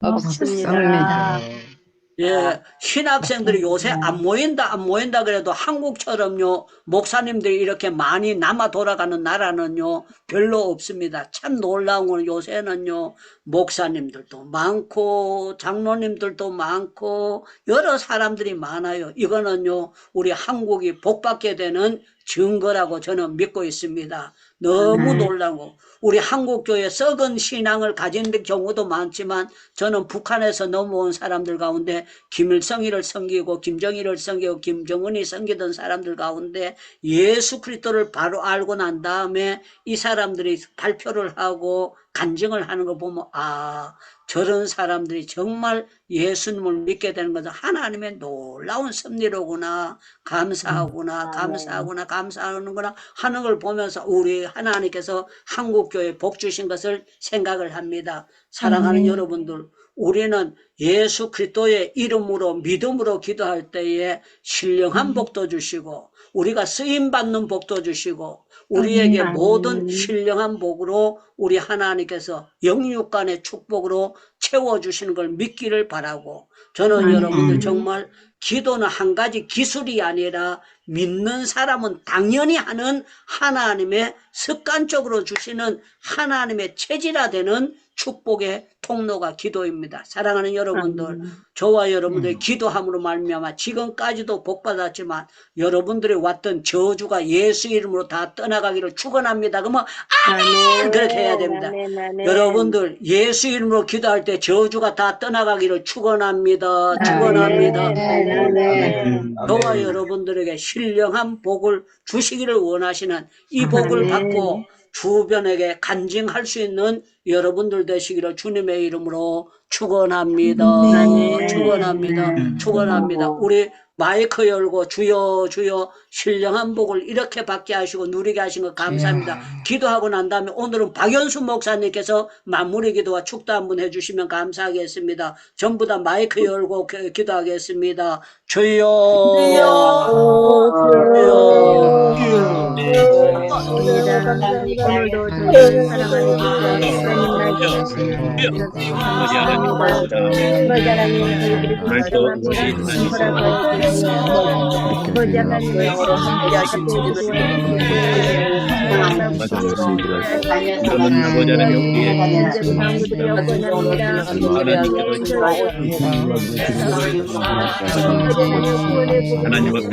없습니다. 예, 신학생들이 요새 안 모인다 그래도 한국처럼요, 목사님들이 이렇게 많이 남아 돌아가는 나라는요, 별로 없습니다. 참 놀라운 건 요새는요, 목사님들도 많고, 장로님들도 많고, 여러 사람들이 많아요. 이거는요, 우리 한국이 복받게 되는 증거라고 저는 믿고 있습니다. 너무 놀라고. 우리 한국교회 썩은 신앙을 가진 경우도 많지만 저는 북한에서 넘어온 사람들 가운데 김일성이를 섬기고 김정일을 섬기고 김정은이 섬기던 사람들 가운데 예수 그리스도를 바로 알고 난 다음에 이 사람들이 발표를 하고 간증을 하는 거 보면 아 저런 사람들이 정말 예수님을 믿게 되는 것은 하나님의 놀라운 섭리로구나 감사하구나 감사하는구나 하는 걸 보면서 우리 하나님께서 한국교회에 복 주신 것을 생각을 합니다. 사랑하는 여러분들 우리는 예수 그리스도의 이름으로 믿음으로 기도할 때에 신령한 복도 주시고 우리가 쓰임받는 복도 주시고 우리에게 모든 신령한 복으로 우리 하나님께서 영육간의 축복으로 채워주시는 걸 믿기를 바라고 저는 여러분들 정말 기도는 한 가지 기술이 아니라 믿는 사람은 당연히 하는 하나님의 습관적으로 주시는 하나님의 체질화되는 축복의 통로가 기도입니다. 사랑하는 여러분들, 저와 여러분들의 기도함으로 말미암아 지금까지도 복받았지만 여러분들이 왔던 저주가 예수 이름으로 다 떠나가기를 축원합니다. 그러면 아멘! 그렇게 해야 됩니다. 아멘. 여러분들 예수 이름으로 기도할 때 저주가 다 떠나가기를 축원합니다. 축원합니다. 아멘. 저와 여러분들에게 신령한 복을 주시기를 원하시는 이 복을 받고 주변에게 간증할 수 있는 여러분들 되시기를 주님의 이름으로 축원합니다. 축원합니다. 우리 마이크 열고 주여 신령한 복을 이렇게 받게 하시고 누리게 하신 것 감사합니다. 기도하고 난 다음에 오늘은 박연수 목사님께서 마무리 기도와 축도 한번 해주시면 감사하겠습니다. 전부 다 마이크 열고 기도하겠습니다. 주여 하나님 앞에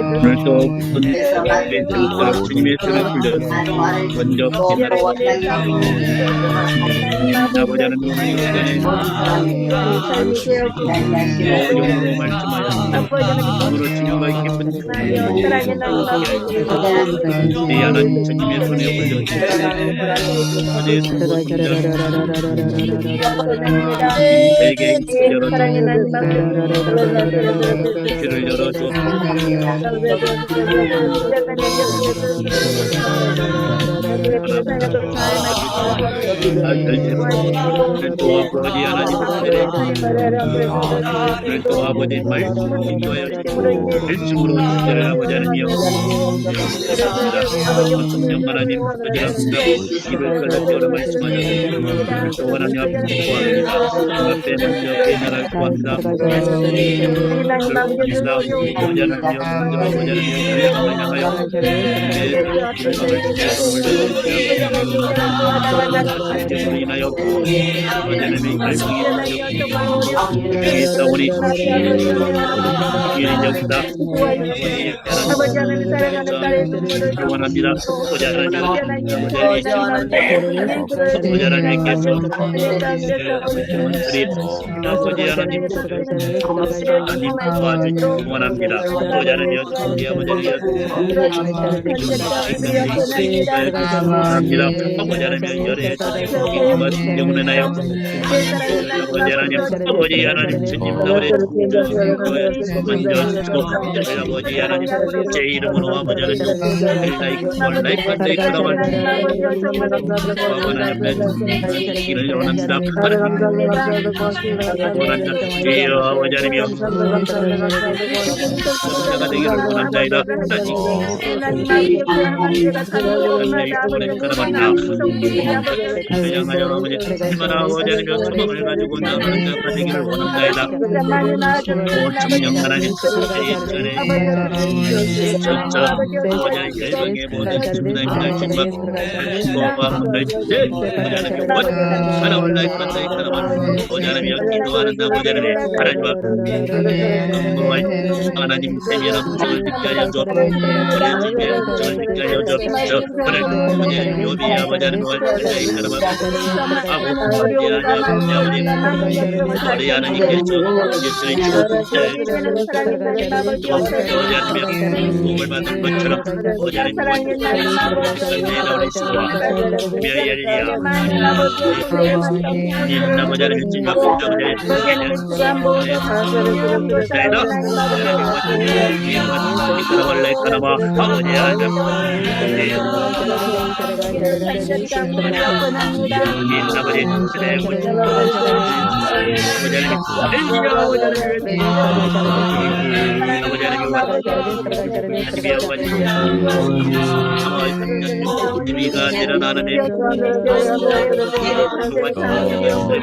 오늘도 주님의 뜻을 풀려 먼저 아버지 하나님 영으로 말씀하였습니다. 오늘로 주님과 기쁜 내 하나님 주님의 손에 올려 세계 길을 열어줘 아버지 하나님 또 아버지 말씀 인도하여 말씀으로 주제를 아버지 하나님 성령 하나님 아버지 입을 걸러 말씀하셔서 또 하나님 앞에 구합니다. 앞에 먼저 나갈 구합니다. 아버지 하나님 열방을 향하여 인하여 아버지는 말씀이 있사오니 주의 역사 원합니다. 아버지 하나님께서 아버지 하나님 도와주시기 원합니다. 아버지 하나님 아버지 합니다. 아버지 하나님 열애 때문에 나요. 아버지 하나님 아버지 하나님 주님 아버지 먼저 아버지 하나님 제 이름으로 아버지 하나님 일을 원합니다. 아버지 하나님이여 자가 되기를 원합니다. 향하여 아버지 얼마나 아버지 하나님여 소망을 가지고 나가는 자가 되기를 원합니다. 오청령 하나님 진짜 아버지 열방의 모든 주님의 말씀과 소망을 하나 올라이 간다이 하나만 아버지 하나님여 기도하는 아버지 하나님 하나님과 하나님 세미한 음성을 듣게 하여 줘. 우리 집에 음성을 듣게 하여 줘. 그래 아버지 요비 아버지 하나님과 열방의 하나만 하고 우리 하나님께서 예수의 복을 받는 것처럼 아버지 하나님과 나오는 수와 미아엘리아 아버지 하나님 진짜 아버지 원래 까나봐 아버지 하나님 아버지 우리가 일어나는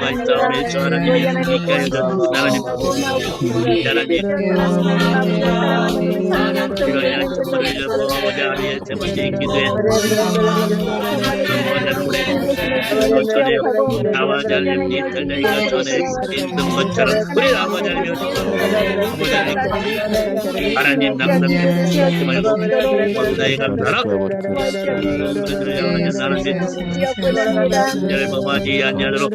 말씀을 전하는 일이니까 하나님 나와 잘림니 전에가 전에 있는 것처럼 우리 아버지 하나님 남답게 말고 나의 감사라 열범하지 않냐도록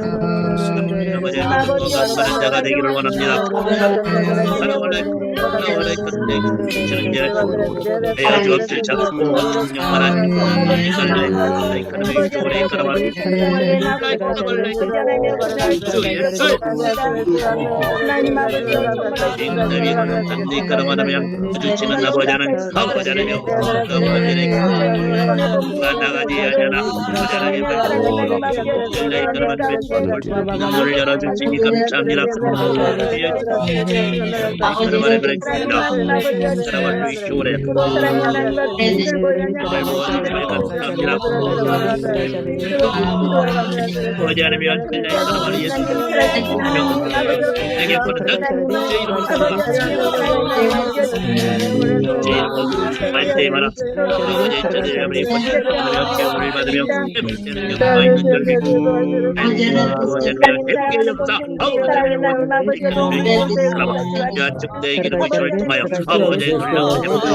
아버지의 감사하는 자가 되기를 원합니다. 하나원래 끝내 주는 자 해야 주옵질 잡고 청령 하나님 이살래 이카노미 조레 이카노마 이카노마라면 주치는 아버지는 아버지는요 아버지는 나가지 않으나 아버지는 눈을 열어주시니 감사합니다. 이카노마를 그랬습니다. 사랑을 위시오래 감사합니다. 어디 않으면 그냥 이카노마를 예수 내게 버렸다 제 이름을 제 이름을 말때 마라 어제 저들이 아버지 번쩍하며 개울을 받으며 해볼때는 영광 있는 절기 어제는 대국의 역사 아버지는 야측 내 기름의 주를 통하여 아버지의 놀라운 해보고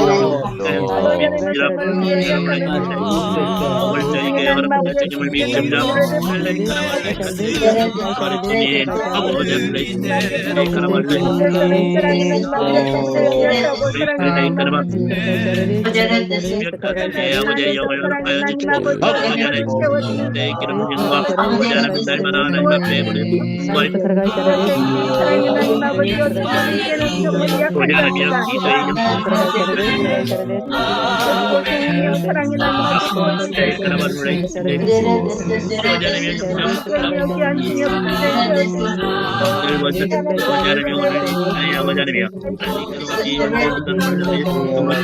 오늘 저에게 하나님의 주님을 믿습니다. 하나님 아버지의 플레이스에 가라말레 아버지의 영을 허락하여 주시고 아버지의 내 기름 부심과 아버지 하나님 날마다 하나님 앞에 보내 아버지로서 주님께는 정말 하나님 약합니다. 고생이며 사랑이 남아주고 귀한 주님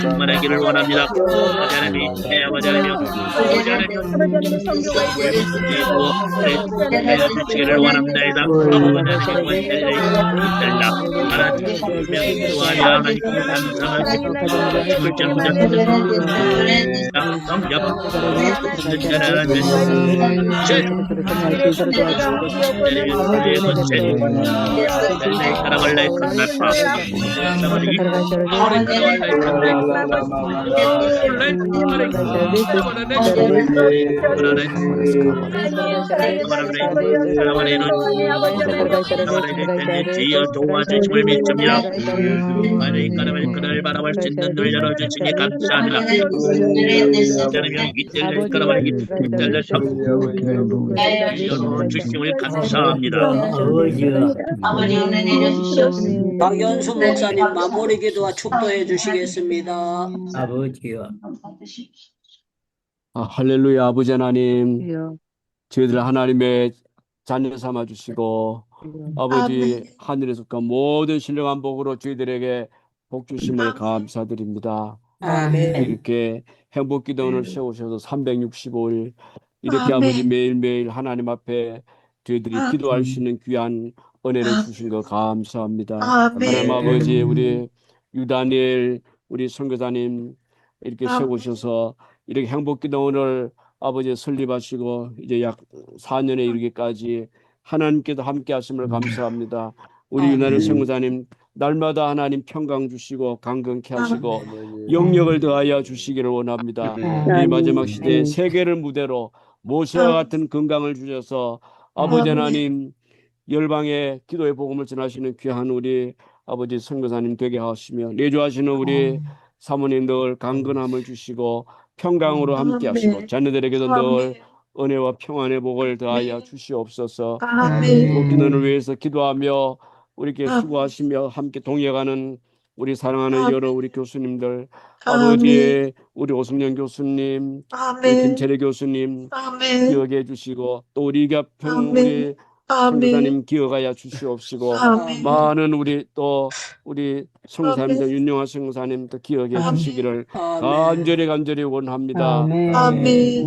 충만하기를 원합니다. 주시기를 원합니다. 도와주심을 믿습니다. 그를 바라볼 수 있는 눈을 열어주시니 감사합니다. 주심을 감사합니다. 아버지 은혜 내려주시옵소서. 박연수 목사님 마무리 기도와 축도해 주시겠습니다. 할렐루야. 아버지 하나님, 저희들 하나님의 자녀 삼아 주시고 아버지 하늘에 속한 모든 신령한 복으로 저희들에게 복 주심을 감사드립니다. 이렇게 행복 기도원을 세우셔서 365일 이렇게 아버지 매일매일 하나님 앞에 저희들이 기도할 수 있는 귀한 은혜를 주신 거 감사합니다. 하나님 아버지, 우리 유다니엘 우리 선교사님 이렇게 세우셔서 이렇게 행복 기도원을 아버지 설립하시고 이제 약 4년에 이르기까지 하나님께도 함께 하심을 감사합니다. 우리 유나를 선교사님 날마다 하나님 평강 주시고 강건케 하시고 영력을 더하여 주시기를 원합니다. 이 마지막 시대에 세계를 무대로 모세와 같은 건강을 주셔서 아버지 하나님 열방의 기도의 복음을 전하시는 귀한 우리 아버지 선교사님 되게 하시며 내주하시는 우리 사모님 늘 강건함을 주시고 평강으로 함께 하시고 자녀들에게도 늘 은혜와 평안의 복을 더하여 주시옵소서. 복기도를 위해서 기도하며 우리께 수고하시며 함께 동행하는 우리 사랑하는 여러 우리 교수님들, 아버지 우리 오승연 교수님, 우리 김철애 교수님 기억해 주시고 또 우리 곁편 우리 선교사님 기억하여 주시옵시고 많은 우리 또 우리 성사님들 윤영아 성사님도 기억해 주시기를 간절히 원합니다.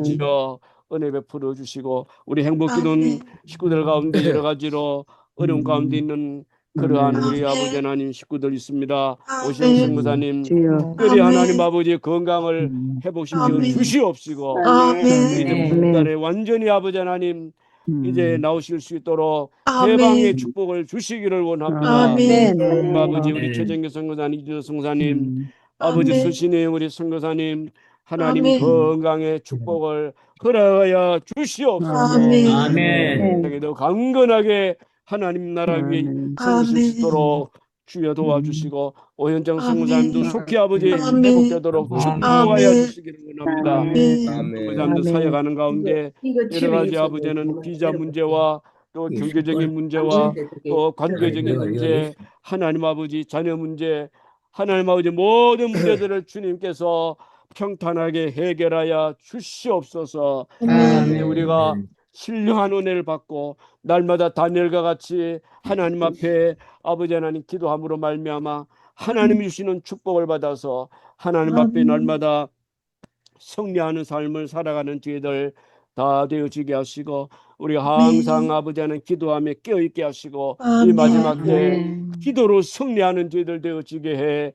주여 은혜 베풀어 주시고 우리 행복기도원 식구들 가운데 여러 가지로 어려운 가운데 있는 그러한 우리 아버지 하나님 식구들 있습니다. 오시영 성교사님 특별히 하나님 아버지 건강을 회복시켜 주시옵시고 이제 달에 완전히 아버지 하나님 이제 나오실 수 있도록 해방의 축복을 주시기를 원합니다. 하나님 아버지 우리 최정규 선교사님, 이준호 선교사님, 아버지 수신의 우리 선교사님 하나님 건강의 축복을 허락하여 주시옵소서. 더 강건하게 하나님 나라 위에 세우실 수 있도록 주여 도와주시고 오현정 선교사님도 속히 아버지 회복되도록 축복하여 주시기를 원합니다. 선교사님도 사역하는 가운데 여러 가지 아버지는 비자 문제와 또 경제적인 문제와 또 관계적인 문제, 하나님 아버지 자녀 문제, 하나님 아버지 모든 문제들을 주님께서 평탄하게 해결하여 주시옵소서. 우리가 신령한 은혜를 받고 날마다 다니엘과 같이 하나님 앞에 아버지 하나님 기도함으로 말미암아 하나님이 주시는 축복을 받아서 하나님 앞에 날마다 승리하는 삶을 살아가는 저희들 다 되어지게 하시고 우리가 항상 아버지 하나님 기도하며 깨어있게 하시고 이 마지막 때 기도로 승리하는 저희들 되어지게 해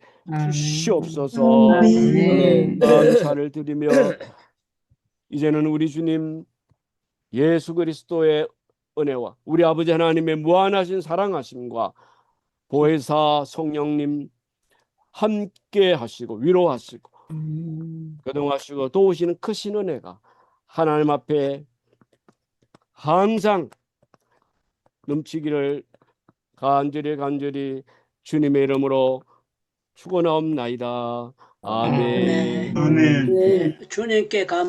주시옵소서. 감사를 드리며 이제는 우리 주님 예수 그리스도의 은혜와 우리 아버지 하나님의 무한하신 사랑하심과 보혜사 성령님 함께 하시고 위로하시고 교통하시고 도우시는 크신 은혜가 하나님 앞에 항상 넘치기를 간절히 주님의 이름으로 축원하옵나이다. 아멘. 주님께